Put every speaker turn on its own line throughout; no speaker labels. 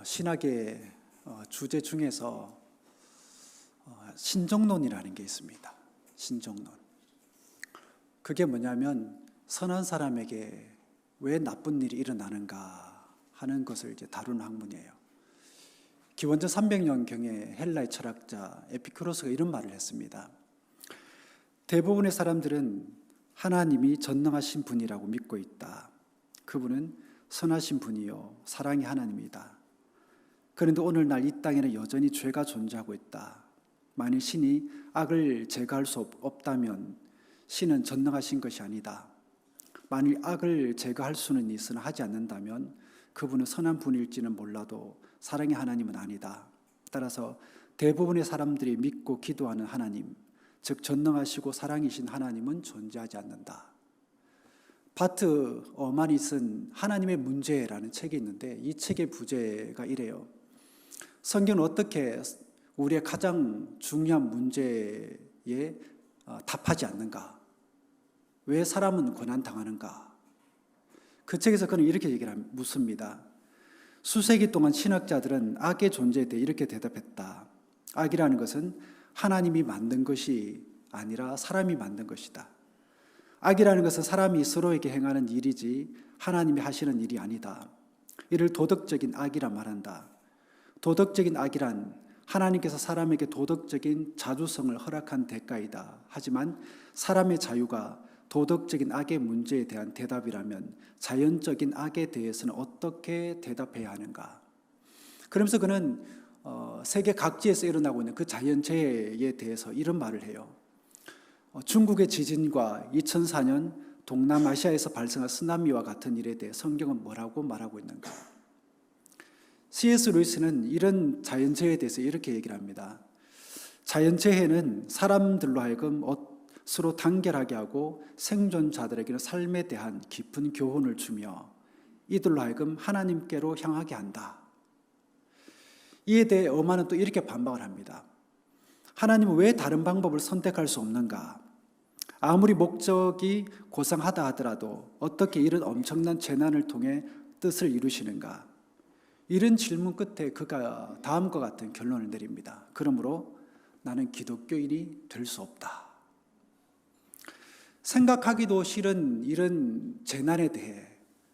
신학의 주제 중에서 신정론이라는 게 있습니다. 신정론. 그게 뭐냐면 선한 사람에게 왜 나쁜 일이 일어나는가 하는 것을 이제 다루는 학문이에요. 기원전 300년경에 헬라의 철학자 에피쿠로스가 이런 말을 했습니다. 대부분의 사람들은 하나님이 전능하신 분이라고 믿고 있다. 그분은 선하신 분이요 사랑의 하나님이다. 그런데 오늘날 이 땅에는 여전히 죄가 존재하고 있다. 만일 신이 악을 제거할 수 없다면 신은 전능하신 것이 아니다. 만일 악을 제거할 수는 있으나 하지 않는다면 그분은 선한 분일지는 몰라도 사랑의 하나님은 아니다. 따라서 대부분의 사람들이 믿고 기도하는 하나님, 즉 전능하시고 사랑이신 하나님은 존재하지 않는다. 바트 어만이 쓴 하나님의 문제라는 책이 있는데 이 책의 부제가 이래요. 성경은 어떻게 우리의 가장 중요한 문제에 답하지 않는가? 왜 사람은 고난당하는가? 그 책에서 그는 이렇게 묻습니다. 수세기 동안 신학자들은 악의 존재에 대해 이렇게 대답했다. 악이라는 것은 하나님이 만든 것이 아니라 사람이 만든 것이다. 악이라는 것은 사람이 서로에게 행하는 일이지 하나님이 하시는 일이 아니다. 이를 도덕적인 악이라 말한다. 도덕적인 악이란 하나님께서 사람에게 도덕적인 자주성을 허락한 대가이다. 하지만 사람의 자유가 도덕적인 악의 문제에 대한 대답이라면 자연적인 악에 대해서는 어떻게 대답해야 하는가? 그러면서 그는 세계 각지에서 일어나고 있는 그 자연재해에 대해서 이런 말을 해요. 중국의 지진과 2004년 동남아시아에서 발생한 쓰나미와 같은 일에 대해 성경은 뭐라고 말하고 있는가? C.S. 루이스는 이런 자연재해에 대해서 이렇게 얘기를 합니다. 자연재해는 사람들로 하여금 서로 단결하게 하고 생존자들에게는 삶에 대한 깊은 교훈을 주며 이들로 하여금 하나님께로 향하게 한다. 이에 대해 어만은 또 이렇게 반박을 합니다. 하나님은 왜 다른 방법을 선택할 수 없는가? 아무리 목적이 고상하다 하더라도 어떻게 이런 엄청난 재난을 통해 뜻을 이루시는가? 이런 질문 끝에 그가 다음과 같은 결론을 내립니다. 그러므로 나는 기독교인이 될 수 없다. 생각하기도 싫은 이런 재난에 대해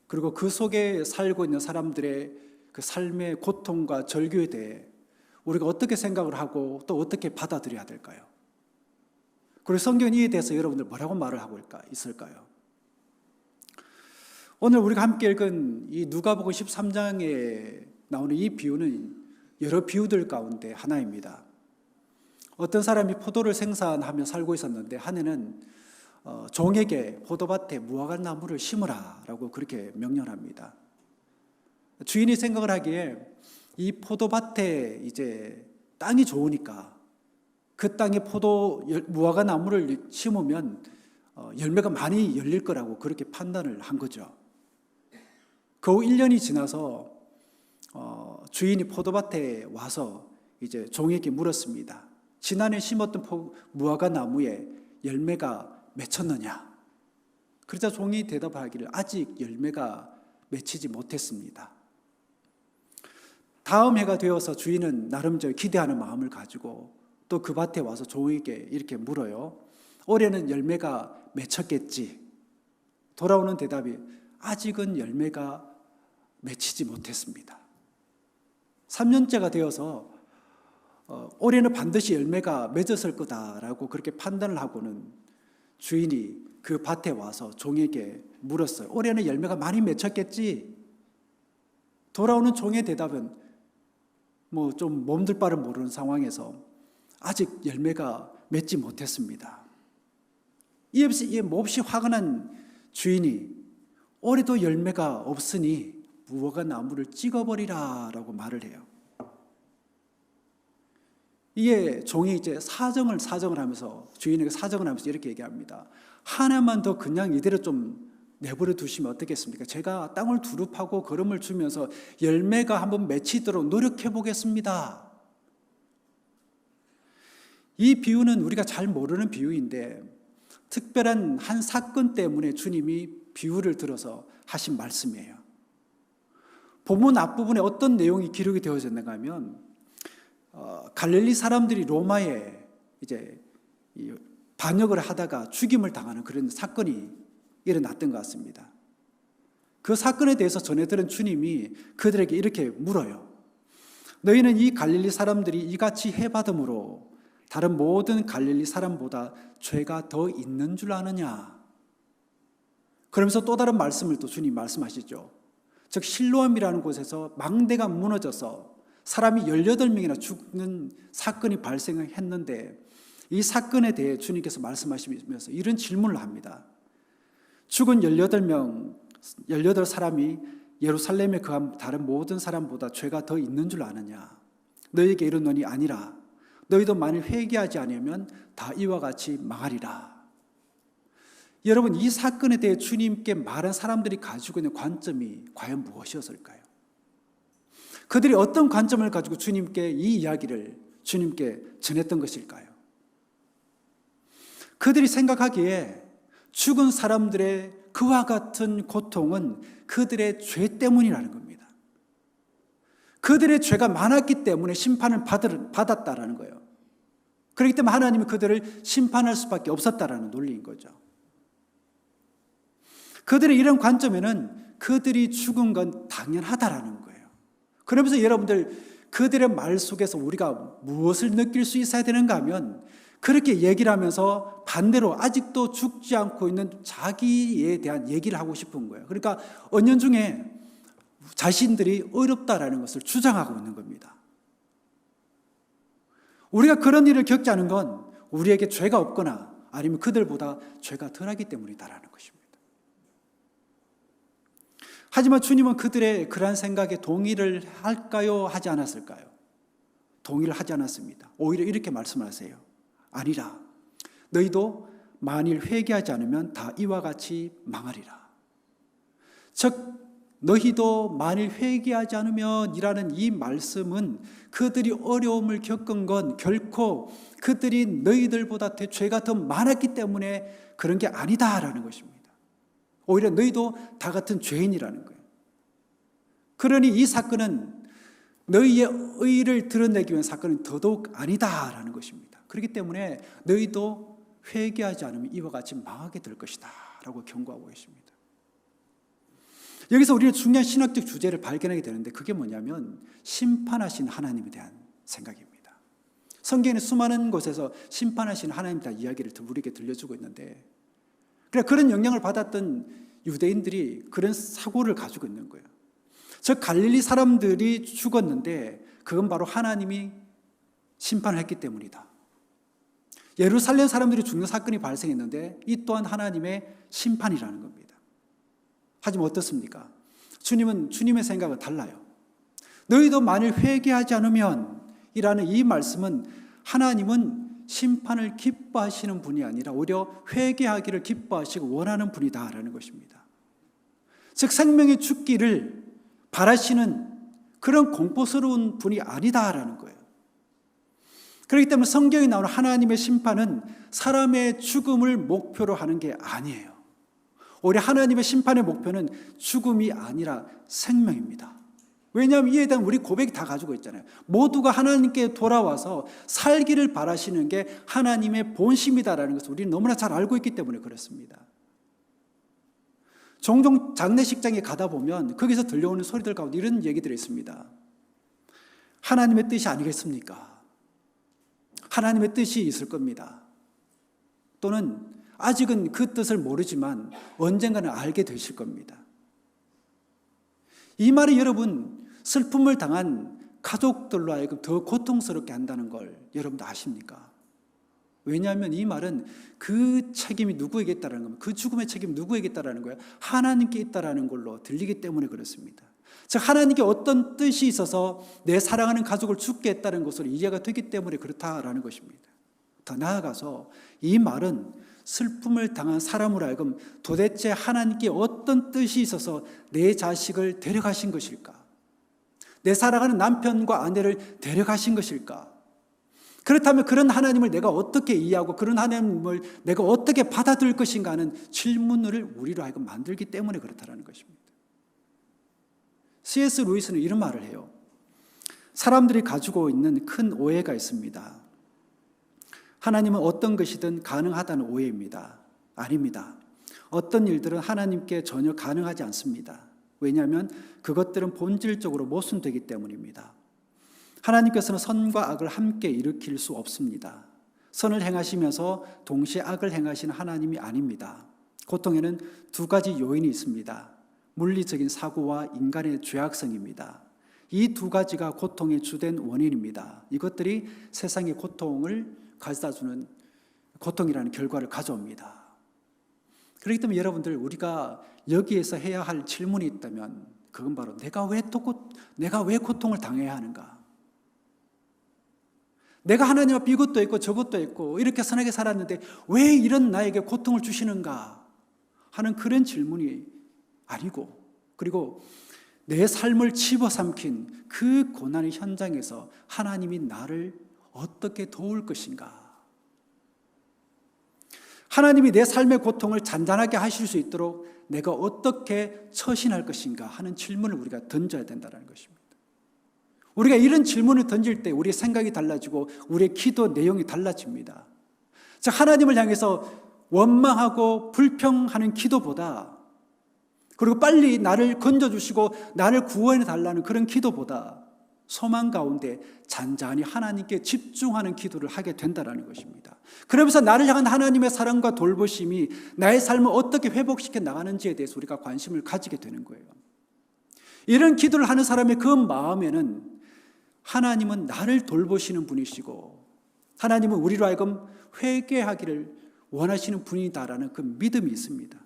그리고 그 속에 살고 있는 사람들의 그 삶의 고통과 절규에 대해 우리가 어떻게 생각을 하고 또 어떻게 받아들여야 될까요? 그리고 성경은 이에 대해서 여러분들 뭐라고 말을 하고 있을까요? 오늘 우리가 함께 읽은 이 누가복음 13장에 나오는 이 비유는 여러 비유들 가운데 하나입니다. 어떤 사람이 포도를 생산하며 살고 있었는데 한 해는 종에게 포도밭에 무화과 나무를 심으라라고 그렇게 명령합니다. 주인이 생각을 하기에 이 포도밭에 이제 땅이 좋으니까 그 땅에 무화과 나무를 심으면 열매가 많이 열릴 거라고 그렇게 판단을 한 거죠. 그 후 1년이 지나서 주인이 포도밭에 와서 이제 종에게 물었습니다. 지난해 심었던 무화과 나무에 열매가 맺혔느냐? 그러자 종이 대답하기를 아직 열매가 맺히지 못했습니다. 다음 해가 되어서 주인은 나름대로 기대하는 마음을 가지고 또 그 밭에 와서 종에게 이렇게 물어요. 올해는 열매가 맺혔겠지? 돌아오는 대답이 아직은 열매가 맺히지 못했습니다. 3년째가 되어서 올해는 반드시 열매가 맺었을 거다라고 그렇게 판단을 하고는 주인이 그 밭에 와서 종에게 물었어요. 올해는 열매가 많이 맺혔겠지? 돌아오는 종의 대답은 좀 몸둘 바를 모르는 상황에서 아직 열매가 맺지 못했습니다. 이에 몹시 화가 난 주인이 올해도 열매가 없으니 무화과 나무를 찍어버리라라고 말을 해요. 이에 종이 이제 사정을 하면서 주인에게 사정을 하면서 이렇게 얘기합니다. 하나만 더 그냥 이대로 좀 내버려 두시면 어떻겠습니까? 제가 땅을 두릅하고 거름을 주면서 열매가 한번 맺히도록 노력해 보겠습니다. 이 비유는 우리가 잘 모르는 비유인데 특별한 한 사건 때문에 주님이 비유를 들어서 하신 말씀이에요. 본문 앞부분에 어떤 내용이 기록이 되어졌는가 하면 갈릴리 사람들이 로마에 이제 반역을 하다가 죽임을 당하는 그런 사건이 일어났던 것 같습니다. 그 사건에 대해서 전해 들은 주님이 그들에게 이렇게 물어요. 너희는 이 갈릴리 사람들이 이같이 해받음으로 다른 모든 갈릴리 사람보다 죄가 더 있는 줄 아느냐? 그러면서 또 다른 말씀을 또 주님 말씀하시죠. 즉 실로암이라는 곳에서 망대가 무너져서 사람이 18명이나 죽는 사건이 발생했는데 이 사건에 대해 주님께서 말씀하시면서 이런 질문을 합니다. 죽은 18사람이 예루살렘에 거한 다른 모든 사람보다 죄가 더 있는 줄 아느냐? 너희에게 이르노니 아니라 너희도 만일 회개하지 않으면 다 이와 같이 망하리라. 여러분, 이 사건에 대해 주님께 말한 사람들이 가지고 있는 관점이 과연 무엇이었을까요? 그들이 어떤 관점을 가지고 주님께 이 이야기를 주님께 전했던 것일까요? 그들이 생각하기에 죽은 사람들의 그와 같은 고통은 그들의 죄 때문이라는 겁니다. 그들의 죄가 많았기 때문에 심판을 받았다라는 거예요. 그렇기 때문에 하나님이 그들을 심판할 수밖에 없었다라는 논리인 거죠. 그들의 이런 관점에는 그들이 죽은 건 당연하다라는 거예요. 그러면서 여러분들, 그들의 말 속에서 우리가 무엇을 느낄 수 있어야 되는가 하면 그렇게 얘기를 하면서 반대로 아직도 죽지 않고 있는 자기에 대한 얘기를 하고 싶은 거예요. 그러니까 은연중에 자신들이 어렵다라는 것을 주장하고 있는 겁니다. 우리가 그런 일을 겪지 않은 건 우리에게 죄가 없거나 아니면 그들보다 죄가 덜하기 때문이다라는 것입니다. 하지만 주님은 그들의 그러한 생각에 동의를 할까요? 하지 않았을까요? 동의를 하지 않았습니다. 오히려 이렇게 말씀하세요. 아니라 너희도 만일 회개하지 않으면 다 이와 같이 망하리라. 즉 너희도 만일 회개하지 않으면 이라는 이 말씀은 그들이 어려움을 겪은 건 결코 그들이 너희들보다 죄가 더 많았기 때문에 그런 게 아니다라는 것입니다. 오히려 너희도 다 같은 죄인이라는 거예요. 그러니 이 사건은 너희의 의를 드러내기 위한 사건은 더더욱 아니다라는 것입니다. 그렇기 때문에 너희도 회개하지 않으면 이와 같이 망하게 될 것이다 라고 경고하고 계십니다. 여기서 우리는 중요한 신학적 주제를 발견하게 되는데 그게 뭐냐면 심판하신 하나님에 대한 생각입니다. 성경에는 수많은 곳에서 심판하신 하나님에 대한 이야기를 우리에게 들려주고 있는데 그런 영향을 받았던 유대인들이 그런 사고를 가지고 있는 거예요. 즉 갈릴리 사람들이 죽었는데 그건 바로 하나님이 심판을 했기 때문이다. 예루살렘 사람들이 죽는 사건이 발생했는데 이 또한 하나님의 심판이라는 겁니다. 하지만 어떻습니까? 주님의 생각은 달라요. 너희도 만일 회개하지 않으면 이라는 이 말씀은 하나님은 심판을 기뻐하시는 분이 아니라 오히려 회개하기를 기뻐하시고 원하는 분이다라는 것입니다. 즉 생명의 죽기를 바라시는 그런 공포스러운 분이 아니다라는 거예요. 그렇기 때문에 성경에 나오는 하나님의 심판은 사람의 죽음을 목표로 하는 게 아니에요. 오히려 하나님의 심판의 목표는 죽음이 아니라 생명입니다. 왜냐하면 이에 대한 우리 고백이 다 가지고 있잖아요. 모두가 하나님께 돌아와서 살기를 바라시는 게 하나님의 본심이다라는 것을 우리는 너무나 잘 알고 있기 때문에 그렇습니다. 종종 장례식장에 가다 보면 거기서 들려오는 소리들 가운데 이런 얘기들이 있습니다. 하나님의 뜻이 아니겠습니까? 하나님의 뜻이 있을 겁니다. 또는 아직은 그 뜻을 모르지만 언젠가는 알게 되실 겁니다. 이 말이 여러분 슬픔을 당한 가족들로 하여금 더 고통스럽게 한다는 걸 여러분도 아십니까? 왜냐하면 이 말은 그 책임이 누구에게 있다는 겁니다. 그 죽음의 책임이 누구에게 있다는 거예요? 하나님께 있다는 걸로 들리기 때문에 그렇습니다. 즉 하나님께 어떤 뜻이 있어서 내 사랑하는 가족을 죽게 했다는 것으로 이해가 되기 때문에 그렇다라는 것입니다. 더 나아가서 이 말은 슬픔을 당한 사람으로 하여금 도대체 하나님께 어떤 뜻이 있어서 내 자식을 데려가신 것일까? 내 사랑하는 남편과 아내를 데려가신 것일까? 그렇다면 그런 하나님을 내가 어떻게 이해하고 그런 하나님을 내가 어떻게 받아들일 것인가 하는 질문을 우리로 하여금 만들기 때문에 그렇다는 것입니다. C.S. 루이스는 이런 말을 해요. 사람들이 가지고 있는 큰 오해가 있습니다. 하나님은 어떤 것이든 가능하다는 오해입니다. 아닙니다. 어떤 일들은 하나님께 전혀 가능하지 않습니다. 왜냐하면 그것들은 본질적으로 모순되기 때문입니다. 하나님께서는 선과 악을 함께 일으킬 수 없습니다. 선을 행하시면서 동시에 악을 행하시는 하나님이 아닙니다. 고통에는 두 가지 요인이 있습니다. 물리적인 사고와 인간의 죄악성입니다. 이 두 가지가 고통의 주된 원인입니다. 이것들이 세상의 고통을 가져다주는 고통이라는 결과를 가져옵니다. 그렇기 때문에 여러분들, 우리가 여기에서 해야 할 질문이 있다면 그건 바로 내가 왜 고통을 당해야 하는가? 내가 하나님 앞에 이것도 있고 저것도 있고 이렇게 선하게 살았는데 왜 이런 나에게 고통을 주시는가 하는 그런 질문이 아니고, 그리고 내 삶을 집어삼킨 그 고난의 현장에서 하나님이 나를 어떻게 도울 것인가, 하나님이 내 삶의 고통을 잔잔하게 하실 수 있도록 내가 어떻게 처신할 것인가 하는 질문을 우리가 던져야 된다는 것입니다. 우리가 이런 질문을 던질 때 우리의 생각이 달라지고 우리의 기도 내용이 달라집니다. 자, 하나님을 향해서 원망하고 불평하는 기도보다, 그리고 빨리 나를 건져주시고 나를 구원해 달라는 그런 기도보다 소망 가운데 잔잔히 하나님께 집중하는 기도를 하게 된다는 것입니다. 그러면서 나를 향한 하나님의 사랑과 돌보심이 나의 삶을 어떻게 회복시켜 나가는지에 대해서 우리가 관심을 가지게 되는 거예요. 이런 기도를 하는 사람의 그 마음에는 하나님은 나를 돌보시는 분이시고 하나님은 우리로 하여금 회개하기를 원하시는 분이다라는 그 믿음이 있습니다.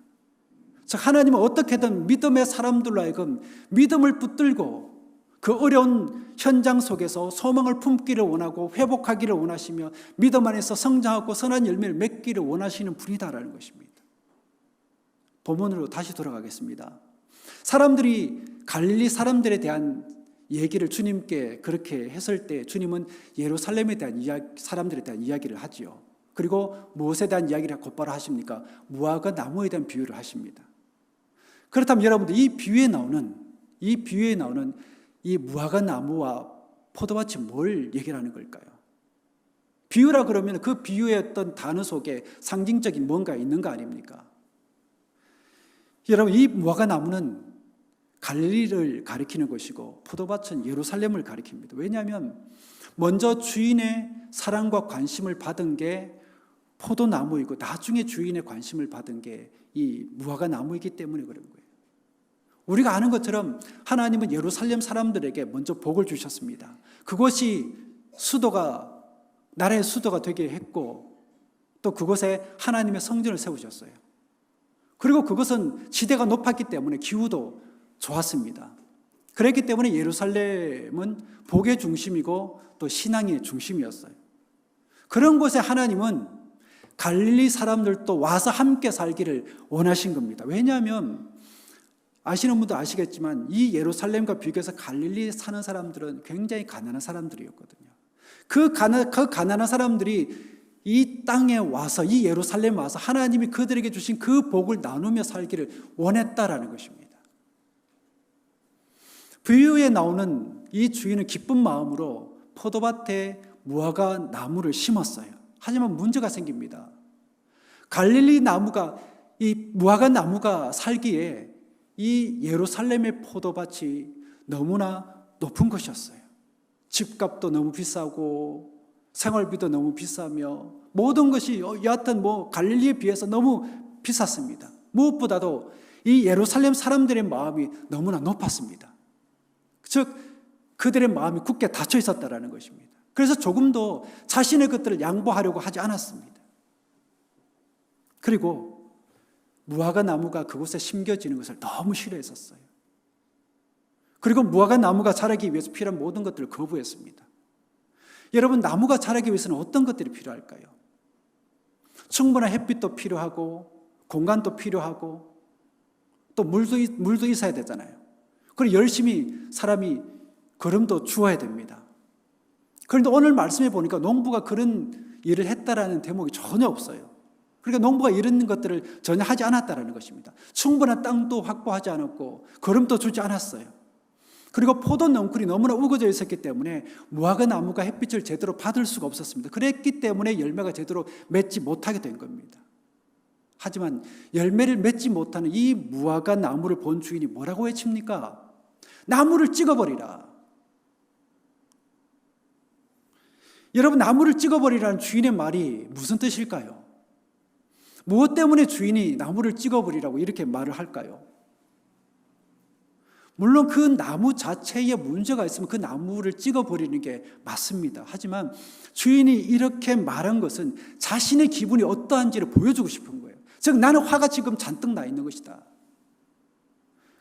즉, 하나님은 어떻게든 믿음의 사람들로 하여금 믿음을 붙들고 그 어려운 현장 속에서 소망을 품기를 원하고 회복하기를 원하시며 믿음 안에서 성장하고 선한 열매를 맺기를 원하시는 분이다라는 것입니다. 본문으로 다시 돌아가겠습니다. 사람들이 갈릴리 사람들에 대한 얘기를 주님께 그렇게 했을 때 주님은 예루살렘에 대한 사람들에 대한 이야기를 하지요. 그리고 무엇에 대한 이야기를 곧바로 하십니까? 무화과 나무에 대한 비유를 하십니다. 그렇다면 여러분들, 이 비유에 나오는 이 무화과 나무와 포도밭이 뭘 얘기하는 걸까요? 비유라 그러면 그 비유의 어떤 단어 속에 상징적인 뭔가 있는 거 아닙니까? 여러분, 이 무화과 나무는 갈릴리를 가리키는 것이고 포도밭은 예루살렘을 가리킵니다. 왜냐하면 먼저 주인의 사랑과 관심을 받은 게 포도나무이고 나중에 주인의 관심을 받은 게 이 무화과 나무이기 때문에 그런 거예요. 우리가 아는 것처럼 하나님은 예루살렘 사람들에게 먼저 복을 주셨습니다. 그것이 나라의 수도가 되게 했고 또 그곳에 하나님의 성전을 세우셨어요. 그리고 그것은 지대가 높았기 때문에 기후도 좋았습니다. 그랬기 때문에 예루살렘은 복의 중심이고 또 신앙의 중심이었어요. 그런 곳에 하나님은 갈릴리 사람들도 와서 함께 살기를 원하신 겁니다. 왜냐하면 아시는 분도 아시겠지만 이 예루살렘과 비교해서 갈릴리에 사는 사람들은 굉장히 가난한 사람들이었거든요. 그 가난한 사람들이 이 땅에 와서, 이 예루살렘에 와서 하나님이 그들에게 주신 그 복을 나누며 살기를 원했다라는 것입니다. 비유에 나오는 이 주인은 기쁜 마음으로 포도밭에 무화과 나무를 심었어요. 하지만 문제가 생깁니다. 갈릴리 나무가, 이 무화과 나무가 살기에 이 예루살렘의 포도밭이 너무나 높은 것이었어요. 집값도 너무 비싸고 생활비도 너무 비싸며 모든 것이 여하튼 갈릴리에 비해서 너무 비쌌습니다. 무엇보다도 이 예루살렘 사람들의 마음이 너무나 높았습니다. 즉 그들의 마음이 굳게 닫혀 있었다라는 것입니다. 그래서 조금도 자신의 것들을 양보하려고 하지 않았습니다. 그리고 무화과 나무가 그곳에 심겨지는 것을 너무 싫어했었어요. 그리고 무화과 나무가 자라기 위해서 필요한 모든 것들을 거부했습니다. 여러분, 나무가 자라기 위해서는 어떤 것들이 필요할까요? 충분한 햇빛도 필요하고 공간도 필요하고 또 물도 있어야 되잖아요. 그리고 열심히 사람이 거름도 주어야 됩니다. 그런데 오늘 말씀해 보니까 농부가 그런 일을 했다라는 대목이 전혀 없어요. 그러니까 농부가 이런 것들을 전혀 하지 않았다라는 것입니다. 충분한 땅도 확보하지 않았고 거름도 주지 않았어요. 그리고 포도 넝쿨이 너무나 우거져 있었기 때문에 무화과 나무가 햇빛을 제대로 받을 수가 없었습니다. 그랬기 때문에 열매가 제대로 맺지 못하게 된 겁니다. 하지만 열매를 맺지 못하는 이 무화과 나무를 본 주인이 뭐라고 외칩니까? 나무를 찍어버리라. 여러분, 나무를 찍어버리라는 주인의 말이 무슨 뜻일까요? 무엇 때문에 주인이 나무를 찍어버리라고 이렇게 말을 할까요? 물론 그 나무 자체에 문제가 있으면 그 나무를 찍어버리는 게 맞습니다. 하지만 주인이 이렇게 말한 것은 자신의 기분이 어떠한지를 보여주고 싶은 거예요. 즉, 나는 화가 지금 잔뜩 나 있는 것이다.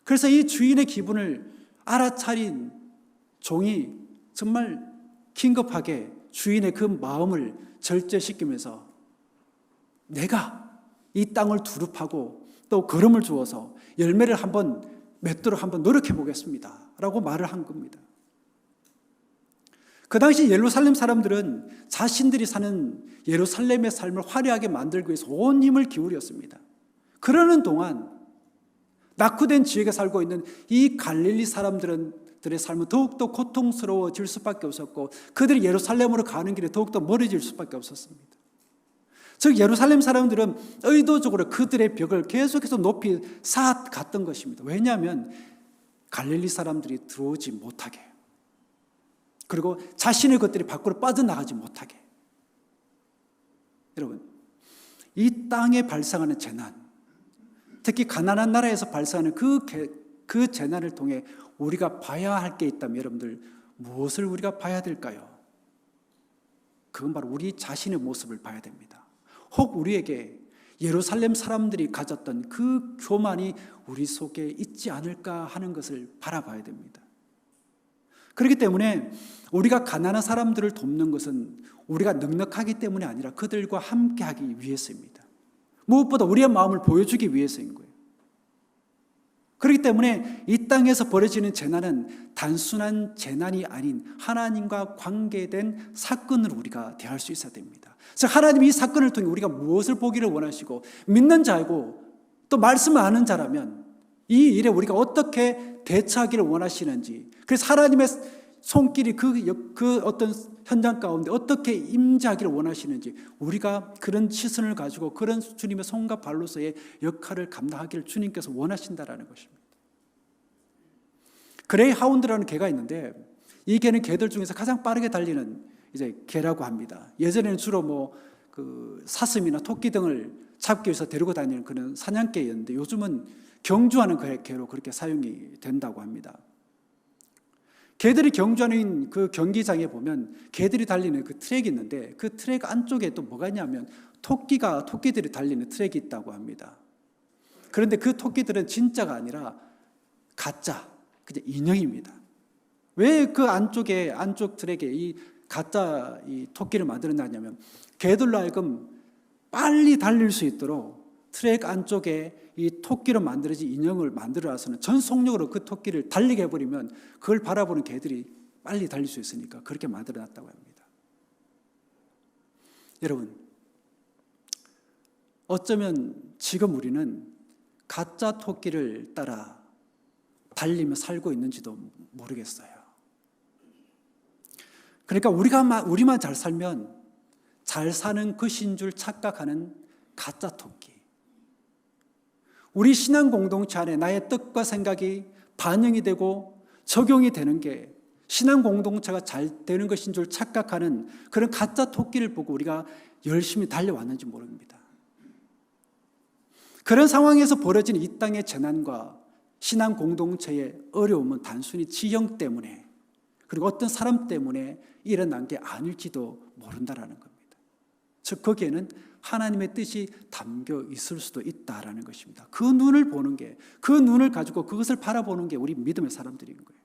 그래서 이 주인의 기분을 알아차린 종이 정말 긴급하게 주인의 그 마음을 절제시키면서 내가 이 땅을 두릅하고 또 거름을 주어서 열매를 맺도록 한번 노력해 보겠습니다 라고 말을 한 겁니다. 그 당시 예루살렘 사람들은 자신들이 사는 예루살렘의 삶을 화려하게 만들기 위해서 온 힘을 기울였습니다. 그러는 동안 낙후된 지역에 살고 있는 이 갈릴리 사람들의 삶은 더욱더 고통스러워질 수밖에 없었고 그들이 예루살렘으로 가는 길에 더욱더 멀어질 수밖에 없었습니다. 즉 예루살렘 사람들은 의도적으로 그들의 벽을 계속해서 높이 쌓아갔던 것입니다. 왜냐하면 갈릴리 사람들이 들어오지 못하게, 그리고 자신의 것들이 밖으로 빠져나가지 못하게. 여러분, 이 땅에 발생하는 재난, 특히 가난한 나라에서 발생하는 그 재난을 통해 우리가 봐야 할 게 있다면 여러분들 무엇을 우리가 봐야 될까요? 그건 바로 우리 자신의 모습을 봐야 됩니다. 혹 우리에게 예루살렘 사람들이 가졌던 그 교만이 우리 속에 있지 않을까 하는 것을 바라봐야 됩니다. 그렇기 때문에 우리가 가난한 사람들을 돕는 것은 우리가 넉넉하기 때문이 아니라 그들과 함께하기 위해서입니다. 무엇보다 우리의 마음을 보여주기 위해서인 거예요. 그렇기 때문에 이 땅에서 벌어지는 재난은 단순한 재난이 아닌 하나님과 관계된 사건으로 우리가 대할 수 있어야 됩니다. 그래서 하나님이 이 사건을 통해 우리가 무엇을 보기를 원하시고 믿는 자이고 또 말씀을 아는 자라면 이 일에 우리가 어떻게 대처하기를 원하시는지, 그래서 하나님의 손길이 그 어떤 현장 가운데 어떻게 임재하기를 원하시는지 우리가 그런 시선을 가지고 그런 주님의 손과 발로서의 역할을 감당하기를 주님께서 원하신다라는 것입니다. 그레이 하운드라는 개가 있는데 이 개는 개들 중에서 가장 빠르게 달리는 이제 개라고 합니다. 예전에는 주로 사슴이나 토끼 등을 잡기 위해서 데리고 다니는 그런 사냥개였는데 요즘은 경주하는 개로 그렇게 사용이 된다고 합니다. 개들이 경주하는 그 경기장에 보면 개들이 달리는 그 트랙이 있는데 그 트랙 안쪽에 또 뭐가 있냐면 토끼들이 달리는 트랙이 있다고 합니다. 그런데 그 토끼들은 진짜가 아니라 가짜, 그냥 인형입니다. 왜 그 안쪽 트랙에 이 가짜 이 토끼를 만들어놨냐면 개들로 하여금 빨리 달릴 수 있도록 트랙 안쪽에 이 토끼로 만들어진 인형을 만들어놔서는 전 속력으로 그 토끼를 달리게 해버리면 그걸 바라보는 개들이 빨리 달릴 수 있으니까 그렇게 만들어놨다고 합니다. 여러분, 어쩌면 지금 우리는 가짜 토끼를 따라 달리며 살고 있는지도 모르겠어요. 그러니까 우리만 잘 살면 잘 사는 것인 줄 착각하는 가짜 토끼. 우리 신앙 공동체 안에 나의 뜻과 생각이 반영이 되고 적용이 되는 게 신앙 공동체가 잘 되는 것인 줄 착각하는 그런 가짜 토끼를 보고 우리가 열심히 달려왔는지 모릅니다. 그런 상황에서 벌어진 이 땅의 재난과 신앙 공동체의 어려움은 단순히 지형 때문에 그리고 어떤 사람 때문에 일어난 게 아닐지도 모른다라는 겁니다. 즉 거기에는 하나님의 뜻이 담겨 있을 수도 있다라는 것입니다. 그 눈을 보는 게, 그 눈을 가지고 그것을 바라보는 게 우리 믿음의 사람들인 거예요.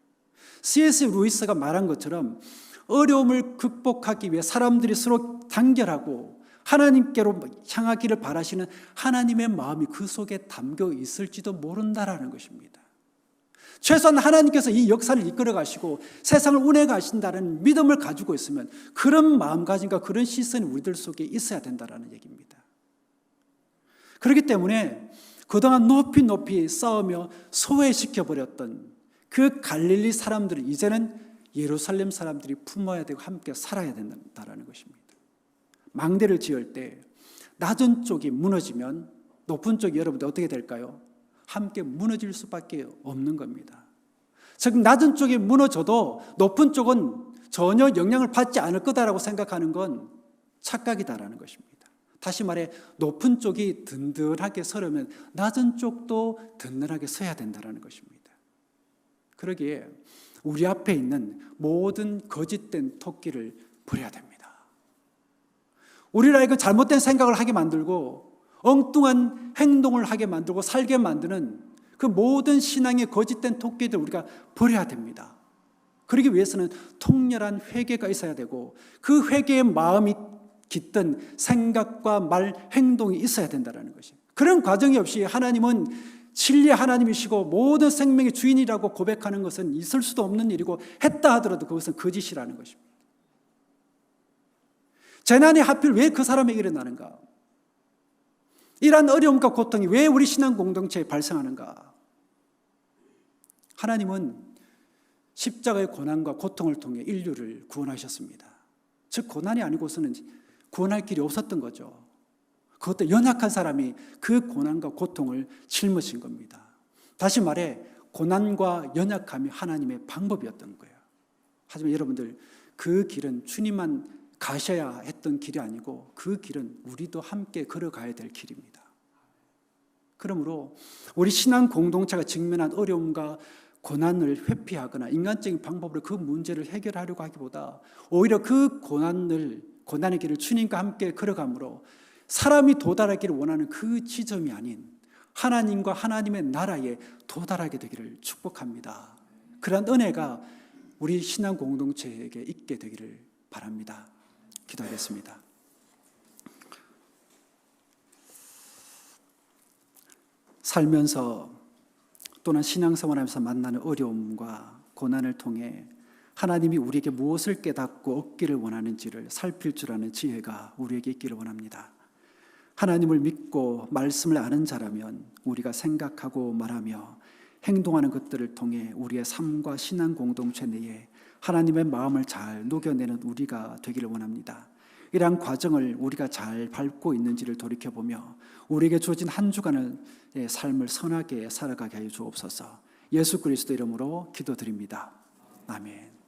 C.S. 루이스가 말한 것처럼 어려움을 극복하기 위해 사람들이 서로 단결하고 하나님께로 향하기를 바라시는 하나님의 마음이 그 속에 담겨 있을지도 모른다라는 것입니다. 최소한 하나님께서 이 역사를 이끌어 가시고 세상을 운해 가신다는 믿음을 가지고 있으면 그런 마음가짐과 그런 시선이 우리들 속에 있어야 된다는 얘기입니다. 그렇기 때문에 그동안 높이 쌓으며 소외시켜버렸던 그 갈릴리 사람들을 이제는 예루살렘 사람들이 품어야 되고 함께 살아야 된다는 것입니다. 망대를 지을 때 낮은 쪽이 무너지면 높은 쪽이 여러분들 어떻게 될까요? 함께 무너질 수밖에 없는 겁니다. 즉 낮은 쪽이 무너져도 높은 쪽은 전혀 영향을 받지 않을 거다라고 생각하는 건 착각이다라는 것입니다. 다시 말해 높은 쪽이 든든하게 서려면 낮은 쪽도 든든하게 서야 된다는 것입니다. 그러기에 우리 앞에 있는 모든 거짓된 토끼를 버려야 됩니다. 우리를 하여금 잘못된 생각을 하게 만들고 엉뚱한 행동을 하게 만들고 살게 만드는 그 모든 신앙의 거짓된 토끼들 우리가 버려야 됩니다. 그러기 위해서는 통렬한 회개가 있어야 되고 그 회개의 마음이 깃든 생각과 말, 행동이 있어야 된다는 것이. 그런 과정이 없이 하나님은 진리의 하나님이시고 모든 생명의 주인이라고 고백하는 것은 있을 수도 없는 일이고 했다 하더라도 그것은 거짓이라는 것입니다. 재난이 하필 왜 그 사람에게 일어나는가? 이러한 어려움과 고통이 왜 우리 신앙 공동체에 발생하는가? 하나님은 십자가의 고난과 고통을 통해 인류를 구원하셨습니다. 즉 고난이 아니고서는 구원할 길이 없었던 거죠. 그것도 연약한 사람이 그 고난과 고통을 짊어진 겁니다. 다시 말해 고난과 연약함이 하나님의 방법이었던 거예요. 하지만 여러분들 그 길은 주님만 가셔야 했던 길이 아니고 그 길은 우리도 함께 걸어가야 될 길입니다. 그러므로 우리 신앙 공동체가 직면한 어려움과 고난을 회피하거나 인간적인 방법으로 그 문제를 해결하려고 하기보다 오히려 그 고난의 길을 주님과 함께 걸어가므로 사람이 도달하기를 원하는 그 지점이 아닌 하나님과 하나님의 나라에 도달하게 되기를 축복합니다. 그런 은혜가 우리 신앙 공동체에게 있게 되기를 바랍니다. 기도하겠습니다. 살면서 또는 신앙생활하면서 만나는 어려움과 고난을 통해 하나님이 우리에게 무엇을 깨닫고 얻기를 원하는지를 살필 줄 아는 지혜가 우리에게 있기를 원합니다. 하나님을 믿고 말씀을 아는 자라면 우리가 생각하고 말하며 행동하는 것들을 통해 우리의 삶과 신앙 공동체 내에 하나님의 마음을 잘 녹여내는 우리가 되기를 원합니다. 이러한 과정을 우리가 잘 밟고 있는지를 돌이켜보며 우리에게 주어진 한 주간의 삶을 선하게 살아가게 하여 주옵소서. 예수 그리스도 이름으로 기도드립니다. 아멘.